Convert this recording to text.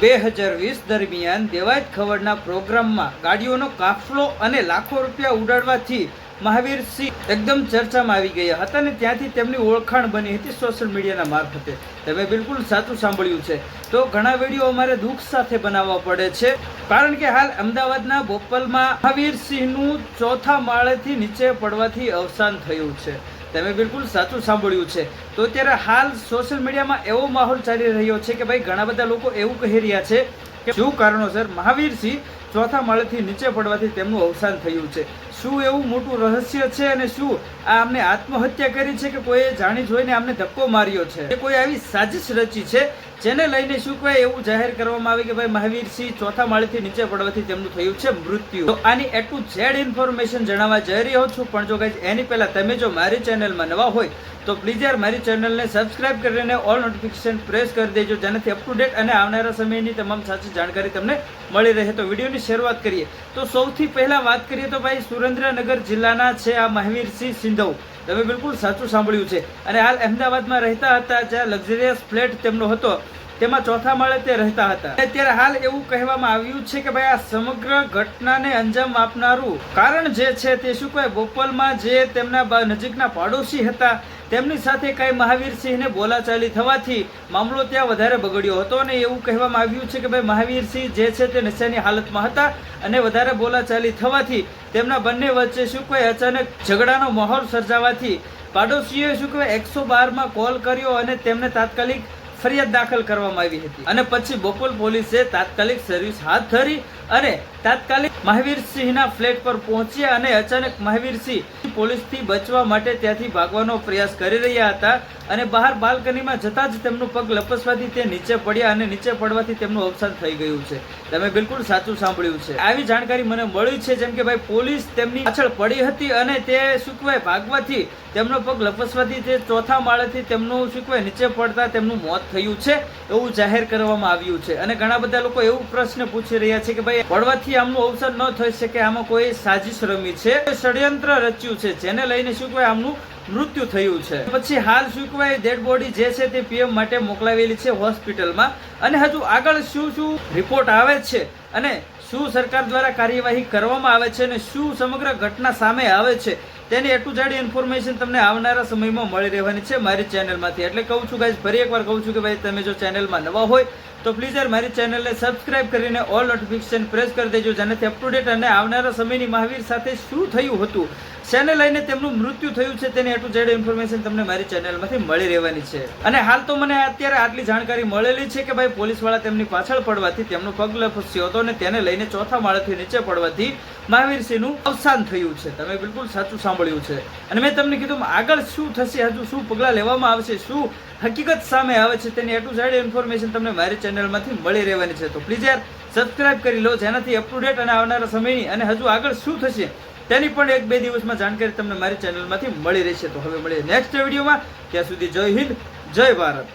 2020 દરમિયાન દેવાયત ખવડના પ્રોગ્રામમાં ગાડીઓનો કાફલો અને લાખો રૂપિયા ઉડાડવાથી મહાવીરસિંહ એકદમ ચર્ચામાં આવી ગયા હતા અને ત્યાંથી તેમની ઓળખાણ બની હતી સોશિયલ મીડિયાના મારફતે. તમે બિલકુલ સાચું સાંભળ્યું છે. તો ઘણા વિડીયો અમારે દુઃખ સાથે બનાવવા પડે છે, કારણ કે હાલ અમદાવાદના બોપલમાં મહાવીરસિંહનું ચોથા માળેથી નીચે પડવાથી અવસાન થયું છે. તમે બિલકુલ સાચું સાંભળ્યું છે. તો અત્યારે હાલ સોશિયલ મીડિયામાં એવો માહોલ ચાલી રહ્યો છે કે ભાઈ ઘણા બધા લોકો એવું કહી રહ્યા છે કે શું કારણોસર મહાવીરસિંહ ચોથા માળેથી નીચે પડવાથી તેમનું અવસાન થયું છે. શું એવું મોટું રહસ્ય છે અને શું આ આમને આત્મહત્યા કરી છે કે કોઈએ જાણી જોઈને આમને ધક્કો માર્યો છે કે કોઈ આવી સાજિશ રચી છે જેને લઈને શું કહેવાય એવું જાહેર કરવામાં આવે કે ભાઈ મહાવીરસિંહ ચોથા માળેથી નીચે પડવાથી તેમનું થયું છે મૃત્યુ. તો આની A to Z ઇન્ફોર્મેશન જણાવવા જઈ રહ્યો છું. પણ જો ગાઈઝ એની પહેલા તમે જો મારી ચેનલમાં નવા હોય તો પ્લીઝ યાર મારી ચેનલને સબસ્ક્રાઇબ કરીને ઓલ નોટિફિકેશન પ્રેસ કરી દેજો, જેનાથી અપ ટુ ડેટ અને આવનારા સમયની તમામ સાચી જાણકારી તમને મળી રહે. તો વિડીયોની શરૂઆત કરીએ તો સૌથી પહેલા વાત કરીએ તો ભાઈ સુરેન્દ્રનગર જિલ્લાના છે આ મહાવીરસિંહ સિંધવ. તમે બિલકુલ સાચું સાંભળ્યું છે. અને હાલ અમદાવાદમાં રહેતા હતા, જ્યાં લક્ઝરિયસ ફ્લેટ તેમનો હતો તેમાં ચોથા માળે તે રહેતા હતા. અત્યારે હાલ એવું કહેવામાં આવ્યું છે કે ભાઈ આ સમગ્ર ઘટનાને અંજામ આપનારું કારણ જે છે તે શું કહેવાય બોપલમાં જે તેમના નજીકના પાડોશી હતા તેમની સાથે કઈ મહાવીરસિંહને બોલાચાલી થવાથી મામલો ત્યાં વધારે બગડ્યો હતો. અને એવું કહેવામાં આવ્યું છે કે ભાઈ મહાવીરસિંહ જે છે તે નશાની હાલતમાં હતા અને વધારે બોલાચાલી થવાથી તેમના બંને વચ્ચે શું કહેવાય અચાનક ઝઘડાનો માહોલ સર્જાવાથી પાડોશીએ શું કહેવાય 112માં કોલ કર્યો અને તેમને તાત્કાલિક ફરિયાદ દાખલ કરવામાં આવી હતી. અને પછી બોપલ પોલીસે તાત્કાલિક સર્વિસ હાથ ધરી અને તાત્કાલિક મહાવીરસિંહના ફ્લેટ પર પહોંચ્યા અને અચાનક મહાવીરસિંહ પોલીસથી બચવા માટે ત્યાંથી ભાગવાનો પ્રયાસ કરી રહ્યા હતા અને બહાર બાલ્કનીમાં જતા જ તેમનું પગ લપસવાથી તે નીચે પડ્યા અને નીચે પડવાથી તેમનું અવસાન થઈ ગયું છે. તમે બિલકુલ સાચું સાંભળ્યું છે. આવી જાણકારી મને મળી છે, જેમ કે ભાઈ પોલીસ તેમની પાછળ પડી હતી અને તે શું કહેવાય ભાગવાથી તેમનો પગ લપસવાથી તે ચોથા માળેથી તેમનું શું કહેવાય નીચે પડતા તેમનું મોત થયું છે એવું જાહેર કરવામાં આવ્યું છે. અને ઘણા બધા લોકો એવું પ્રશ્ન પૂછી રહ્યા છે કે ભાઈ પડવાથી આમનું અવસાન ન થઈ શકે, આમાં કોઈ સાજિશ રમી છે, ષડયંત્ર રચ્યું છે, જેને લઈને શું કહેવાય આમનું મૃત્યુ થયું છે. પછી હાલ શું કહેવાય ડેડ બોડી જે છે તે PM માટે મોકલાવેલી છે હોસ્પિટલમાં. અને હજુ આગળ શું શું રિપોર્ટ આવે છે અને શું સરકાર દ્વારા કાર્યવાહી કરવામાં આવે છે અને શું સમગ્ર ઘટના સામે આવે છે તેની A to Z ઇન્ફોર્મેશન તમને આવનારા સમયમાં મળી રહેવાની છે મારી ચેનલમાંથી. એટલે કહું છું ગાઈઝ, ફરી એકવાર કહું છું કે ભાઈ તમે જો ચેનલમાં નવા હોય તો પ્લીઝ યાર મારી ચેનલને સબસ્ક્રાઇબ કરીને ઓલ નોટિફિકેશન પ્રેસ કરી દેજો, જેનાથી અપ ટુ ડેટ અને આવનારા સમયની મહાવીર સાથે શું થયું હતું, શેને લઈને તેમનું મૃત્યુ થયું છે તેની A to Z ઇન્ફોર્મેશન તમને મારી ચેનલમાંથી મળી રહેવાની છે. અને હાલ તો મને અત્યારે આટલી જાણકારી મળેલી છે કે ભાઈ પોલીસવાળા તેમની પાછળ પડવાથી તેમનો પગ લપસ્યો હતો અને તેને લઈને ચોથા માળેથી નીચે પડવાથી મહાવીરસિંહનું અવસાન થયું છે. તમે બિલકુલ સાચું સાંભળ્યું છે. અને મેં તમને કીધું આગળ શું થશે, હજુ શું પગલાં લેવામાં આવશે, શું હકીકત સામે આવે છે તેની A to Z ઇન્ફોર્મેશન તમને મારી ચેનલમાંથી મળી રહેવાની છે. તો પ્લીઝ યાર સબસ્ક્રાઇબ કરી લો, જેનાથી અપ ટુ ડેટ અને આવનારા સમયની અને હજુ આગળ શું થશે તેની પણ 1-2 દિવસમાં જાણકારી તમને મારી ચેનલમાંથી મળી રહેશે. તો હવે મળીએ નેક્સ્ટ વિડીયોમાં. ત્યાં સુધી જય હિન્દ, જય ભારત.